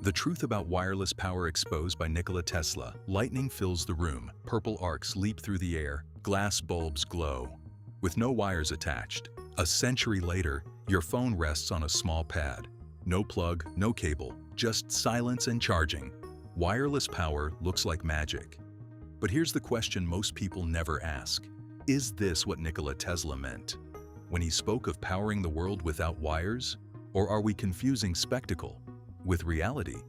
The truth about wireless power exposed by Nikola Tesla. Lightning fills the room, purple arcs leap through the air, glass bulbs glow. With no wires attached. A century later, your phone rests on a small pad. No plug, no cable, just silence and charging. Wireless power looks like magic. But here's the question most people never ask. Is this what Nikola Tesla meant when he spoke of powering the world without wires? Or are we confusing spectacle with reality?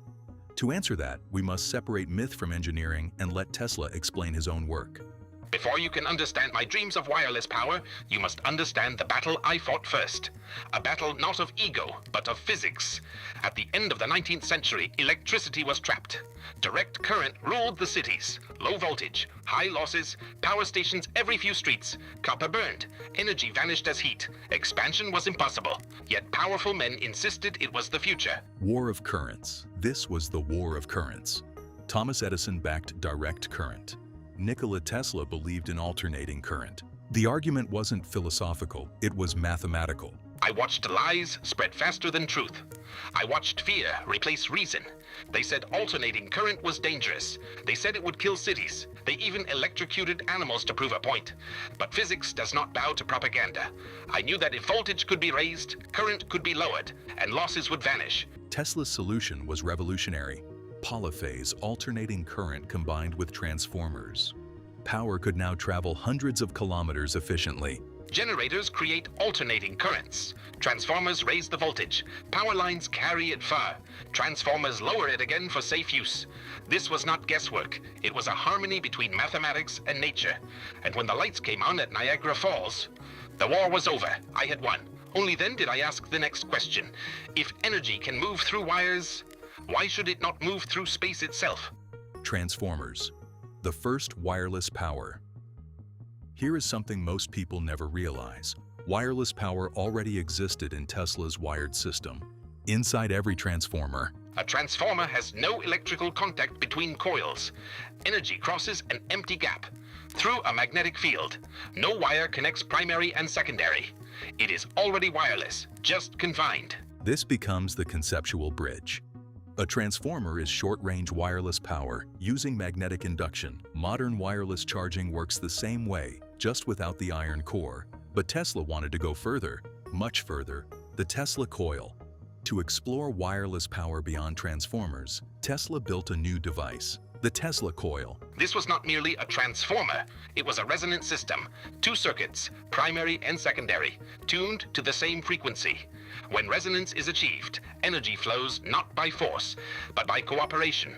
To answer that, we must separate myth from engineering and let Tesla explain his own work. Before you can understand my dreams of wireless power, you must understand the battle I fought first. A battle not of ego, but of physics. At the end of the 19th century, electricity was trapped. Direct current ruled the cities. Low voltage, high losses, power stations every few streets. Copper burned. Energy vanished as heat. Expansion was impossible. Yet powerful men insisted it was the future. War of currents. This was the war of currents. Thomas Edison backed direct current. Nikola Tesla believed in alternating current. The argument wasn't philosophical, it was mathematical. I watched lies spread faster than truth. I watched fear replace reason. They said alternating current was dangerous. They said it would kill cities. They even electrocuted animals to prove a point. But physics does not bow to propaganda. I knew that if voltage could be raised, current could be lowered, and losses would vanish. Tesla's solution was revolutionary. Polyphase alternating current combined with transformers. Power could now travel hundreds of kilometers efficiently. Generators create alternating currents. Transformers raise the voltage. Power lines carry it far. Transformers lower it again for safe use. This was not guesswork. It was a harmony between mathematics and nature. And when the lights came on at Niagara Falls, the war was over. I had won. Only then did I ask the next question. If energy can move through wires, why should it not move through space itself? Transformers. The first wireless power. Here is something most people never realize. Wireless power already existed in Tesla's wired system. Inside every transformer. A transformer has no electrical contact between coils. Energy crosses an empty gap. Through a magnetic field. No wire connects primary and secondary. It is already wireless, just confined. This becomes the conceptual bridge. A transformer is short-range wireless power using magnetic induction. Modern wireless charging works the same way, just without the iron core. But Tesla wanted to go further, much further. The Tesla coil. To explore wireless power beyond transformers, Tesla built a new device, the Tesla coil. This was not merely a transformer. It was a resonance system. 2 circuits, primary and secondary, tuned to the same frequency. When resonance is achieved, energy flows not by force, but by cooperation.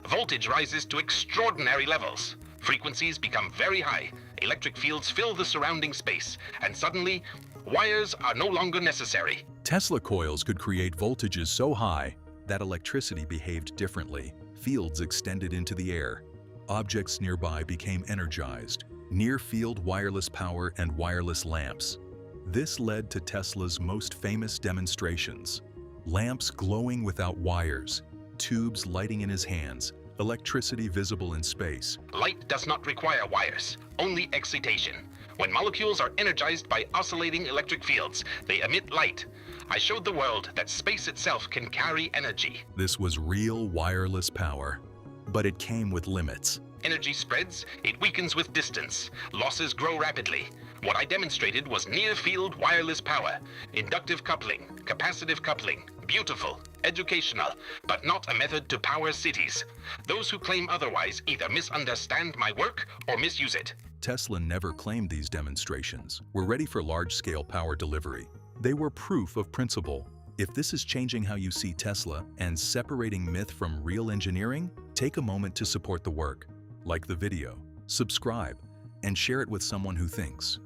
Voltage rises to extraordinary levels. Frequencies become very high. Electric fields fill the surrounding space, and suddenly, wires are no longer necessary. Tesla coils could create voltages so high that electricity behaved differently. Fields extended into the air. Objects nearby became energized. Near-field wireless power and wireless lamps. This led to Tesla's most famous demonstrations. Lamps glowing without wires, tubes lighting in his hands, electricity visible in space. Light does not require wires, only excitation. When molecules are energized by oscillating electric fields, they emit light. I showed the world that space itself can carry energy. This was real wireless power, but it came with limits. Energy spreads, it weakens with distance. Losses grow rapidly. What I demonstrated was near-field wireless power, inductive coupling, capacitive coupling, beautiful, educational, but not a method to power cities. Those who claim otherwise either misunderstand my work or misuse it. Tesla never claimed these demonstrations were ready for large-scale power delivery. They were proof of principle. If this is changing how you see Tesla and separating myth from real engineering, take a moment to support the work. Like the video, subscribe, and share it with someone who thinks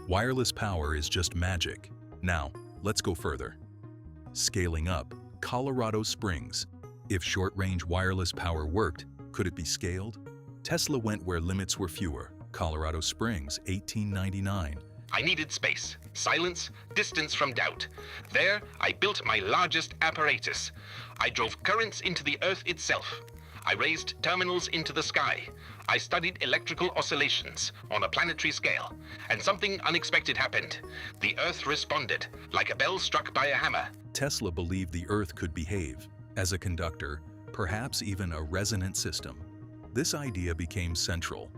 wireless power is just magic. Now, let's go further. Scaling up, Colorado Springs. If short-range wireless power worked, could it be scaled? Tesla went where limits were fewer. Colorado Springs, 1899. I needed space, silence, distance from doubt. There, I built my largest apparatus. I drove currents into the earth itself. I raised terminals into the sky. I studied electrical oscillations on a planetary scale, and something unexpected happened. The Earth responded, like a bell struck by a hammer. Tesla believed the Earth could behave. As a conductor, perhaps even a resonant system. This idea became central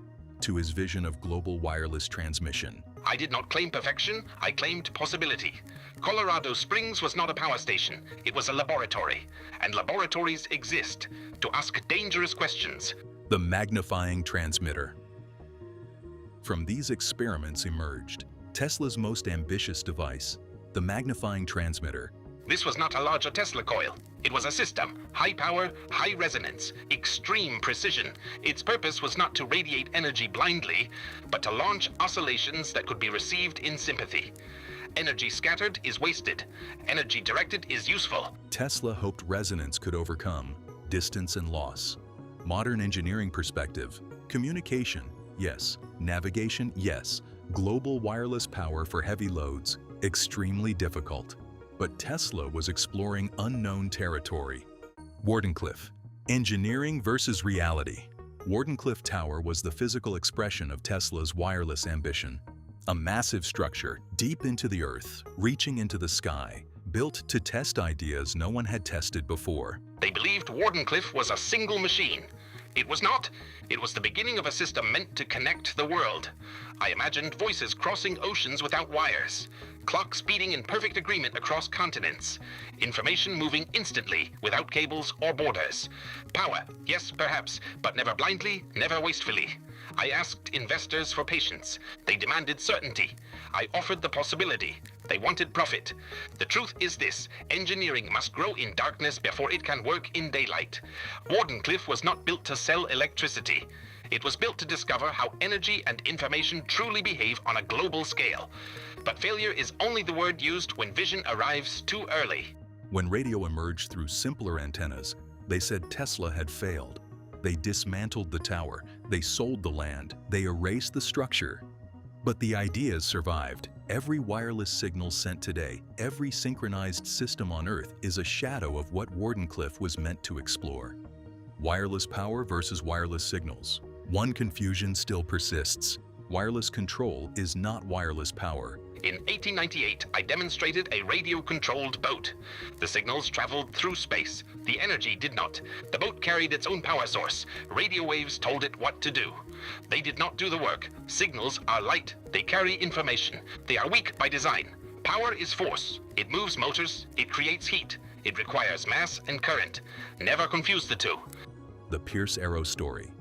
to his vision of global wireless transmission. I did not claim perfection, I claimed possibility. Colorado Springs was not a power station, it was a laboratory. And laboratories exist to ask dangerous questions. The magnifying transmitter. From these experiments emerged Tesla's most ambitious device, the magnifying transmitter. This was not a larger Tesla coil. It was a system, high power, high resonance, extreme precision. Its purpose was not to radiate energy blindly, but to launch oscillations that could be received in sympathy. Energy scattered is wasted. Energy directed is useful. Tesla hoped resonance could overcome distance and loss. Modern engineering perspective, communication, yes. Navigation, yes. Global wireless power for heavy loads, extremely difficult. But Tesla was exploring unknown territory. Wardenclyffe, engineering versus reality. Wardenclyffe Tower was the physical expression of Tesla's wireless ambition. A massive structure deep into the earth, reaching into the sky, built to test ideas no one had tested before. They believed Wardenclyffe was a single machine. It was not. It was the beginning of a system meant to connect the world. I imagined voices crossing oceans without wires, clocks beating in perfect agreement across continents, information moving instantly without cables or borders. Power, yes, perhaps, but never blindly, never wastefully. I asked investors for patience. They demanded certainty. I offered the possibility. They wanted profit. The truth is this: engineering must grow in darkness before it can work in daylight. Wardenclyffe was not built to sell electricity. It was built to discover how energy and information truly behave on a global scale. But failure is only the word used when vision arrives too early. When radio emerged through simpler antennas, they said Tesla had failed. They dismantled the tower, they sold the land, they erased the structure. But the ideas survived. Every wireless signal sent today, every synchronized system on Earth is a shadow of what Wardenclyffe was meant to explore. Wireless power versus wireless signals. One confusion still persists. Wireless control is not wireless power. In 1898, I demonstrated a radio-controlled boat. The signals traveled through space. The energy did not. The boat carried its own power source. Radio waves told it what to do. They did not do the work. Signals are light. They carry information. They are weak by design. Power is force. It moves motors. It creates heat. It requires mass and current. Never confuse the two. The Pierce Arrow story.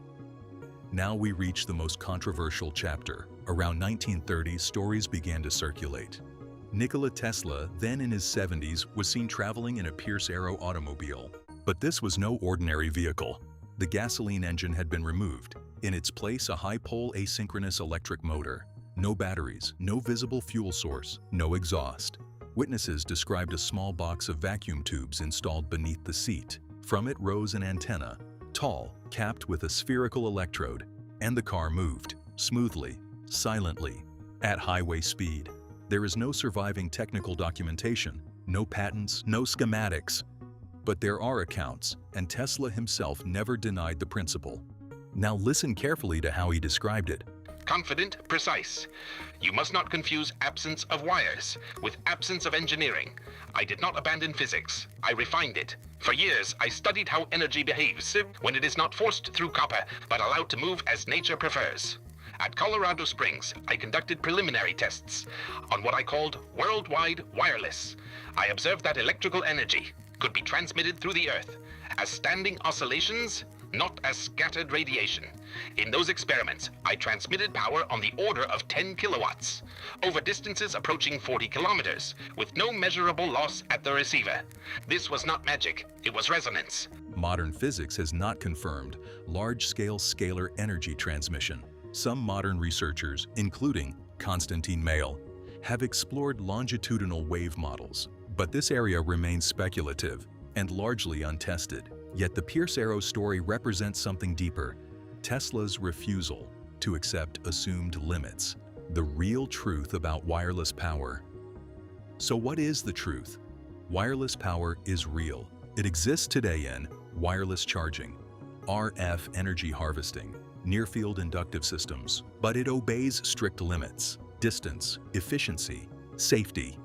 Now we reach the most controversial chapter. Around 1930, stories began to circulate. Nikola Tesla, then in his 70s, was seen traveling in a Pierce Arrow automobile. But this was no ordinary vehicle. The gasoline engine had been removed. In its place, a high-pole asynchronous electric motor. No batteries, no visible fuel source, no exhaust. Witnesses described a small box of vacuum tubes installed beneath the seat. From it rose an antenna, tall, capped with a spherical electrode, and the car moved, smoothly, silently, at highway speed. There is no surviving technical documentation, no patents, no schematics. But there are accounts, and Tesla himself never denied the principle. Now listen carefully to how he described it. Confident, precise. You must not confuse absence of wires with absence of engineering. I did not abandon physics. I refined it. For years, I studied how energy behaves when it is not forced through copper, but allowed to move as nature prefers. At Colorado Springs, I conducted preliminary tests on what I called worldwide wireless. I observed that electrical energy could be transmitted through the Earth as standing oscillations, not as scattered radiation. In those experiments, I transmitted power on the order of 10 kilowatts, over distances approaching 40 kilometers, with no measurable loss at the receiver. This was not magic, it was resonance. Modern physics has not confirmed large-scale scalar energy transmission. Some modern researchers, including Konstantin Mail, have explored longitudinal wave models, but this area remains speculative and largely untested. Yet the Pierce Arrow story represents something deeper: Tesla's refusal to accept assumed limits, the real truth about wireless power. So what is the truth? Wireless power is real. It exists today in wireless charging, RF energy harvesting, near-field inductive systems, but it obeys strict limits: distance, efficiency, safety.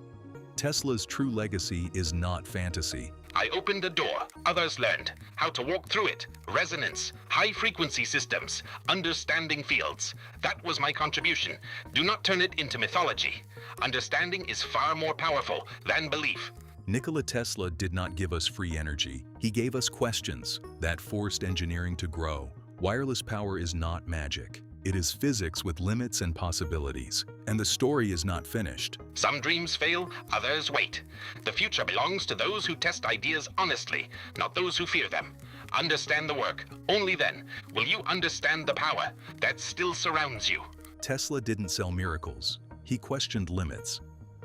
Tesla's true legacy is not fantasy. I opened a door, others learned. How to walk through it, resonance, high-frequency systems, understanding fields. That was my contribution. Do not turn it into mythology. Understanding is far more powerful than belief. Nikola Tesla did not give us free energy. He gave us questions that forced engineering to grow. Wireless power is not magic. It is physics with limits and possibilities, and the story is not finished. Some dreams fail, others wait. The future belongs to those who test ideas honestly, not those who fear them. Understand the work. Only then will you understand the power that still surrounds you. Tesla didn't sell miracles. He questioned limits.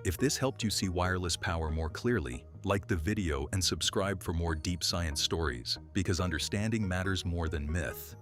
If this helped you see wireless power more clearly, like the video and subscribe for more deep science stories, because understanding matters more than myth.